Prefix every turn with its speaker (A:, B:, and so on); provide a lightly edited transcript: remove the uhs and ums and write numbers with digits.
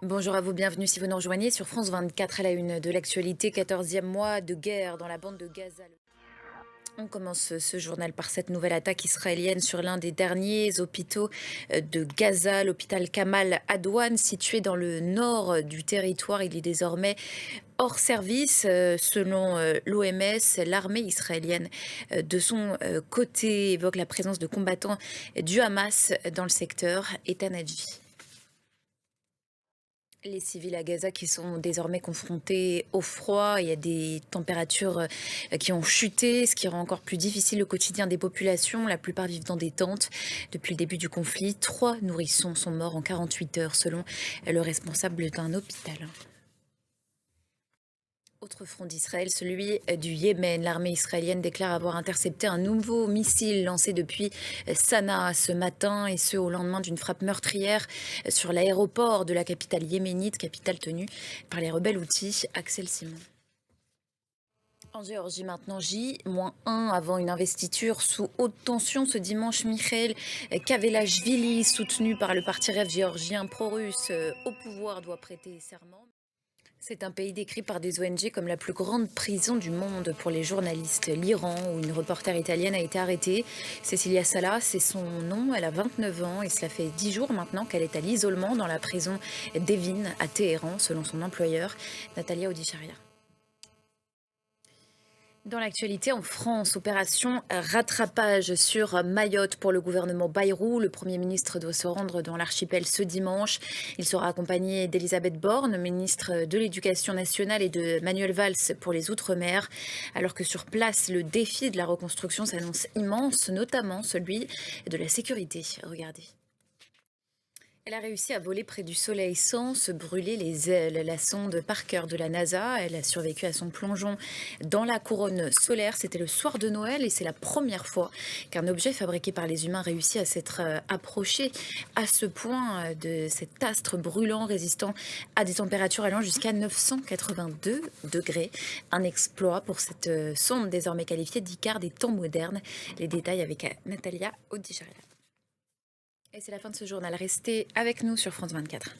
A: Bonjour à vous, bienvenue si vous nous rejoignez sur France 24 à la une de l'actualité, 14e mois de guerre dans la bande de Gaza. On commence ce journal par cette nouvelle attaque israélienne sur l'un des derniers hôpitaux de Gaza, l'hôpital Kamal Adwan, situé dans le nord du territoire. Il est désormais hors service. Selon l'OMS, l'armée israélienne, de son côté, évoque la présence de combattants du Hamas dans le secteur et Tanadji. Les civils à Gaza qui sont désormais confrontés au froid, il y a des températures qui ont chuté, ce qui rend encore plus difficile le quotidien des populations. La plupart vivent dans des tentes. Depuis le début du conflit, 3 nourrissons sont morts en 48 heures selon le responsable d'un hôpital. Autre front d'Israël, celui du Yémen. L'armée israélienne déclare avoir intercepté un nouveau missile lancé depuis Sanaa ce matin, et ce au lendemain d'une frappe meurtrière sur l'aéroport de la capitale yéménite, capitale tenue par les rebelles houthis. Axel Simon. En Géorgie maintenant, J-1 avant une investiture sous haute tension ce dimanche. Mikhail Kavelashvili, soutenu par le parti Rêve géorgien pro-russe au pouvoir, doit prêter serment. C'est un pays décrit par des ONG comme la plus grande prison du monde pour les journalistes. L'Iran, où une reporter italienne a été arrêtée. Cecilia Sala, c'est son nom. Elle a 29 ans et cela fait 10 jours maintenant qu'elle est à l'isolement dans la prison d'Evin à Téhéran, selon son employeur, Natalia Odisharia. Dans l'actualité en France, opération rattrapage sur Mayotte pour le gouvernement Bayrou. Le Premier ministre doit se rendre dans l'archipel ce dimanche. Il sera accompagné d'Elisabeth Borne, ministre de l'Éducation nationale, et de Manuel Valls pour les Outre-mer. Alors que sur place, le défi de la reconstruction s'annonce immense, notamment celui de la sécurité. Regardez. Elle a réussi à voler près du Soleil sans se brûler les ailes. La sonde Parker de la NASA, elle a survécu à son plongeon dans la couronne solaire. C'était le soir de Noël et c'est la première fois qu'un objet fabriqué par les humains réussit à s'être approché à ce point de cet astre brûlant résistant à des températures allant jusqu'à 982 degrés. Un exploit pour cette sonde désormais qualifiée d'Icare des temps modernes. Les détails avec Natalia Odisharia. Et c'est la fin de ce journal. Restez avec nous sur France 24.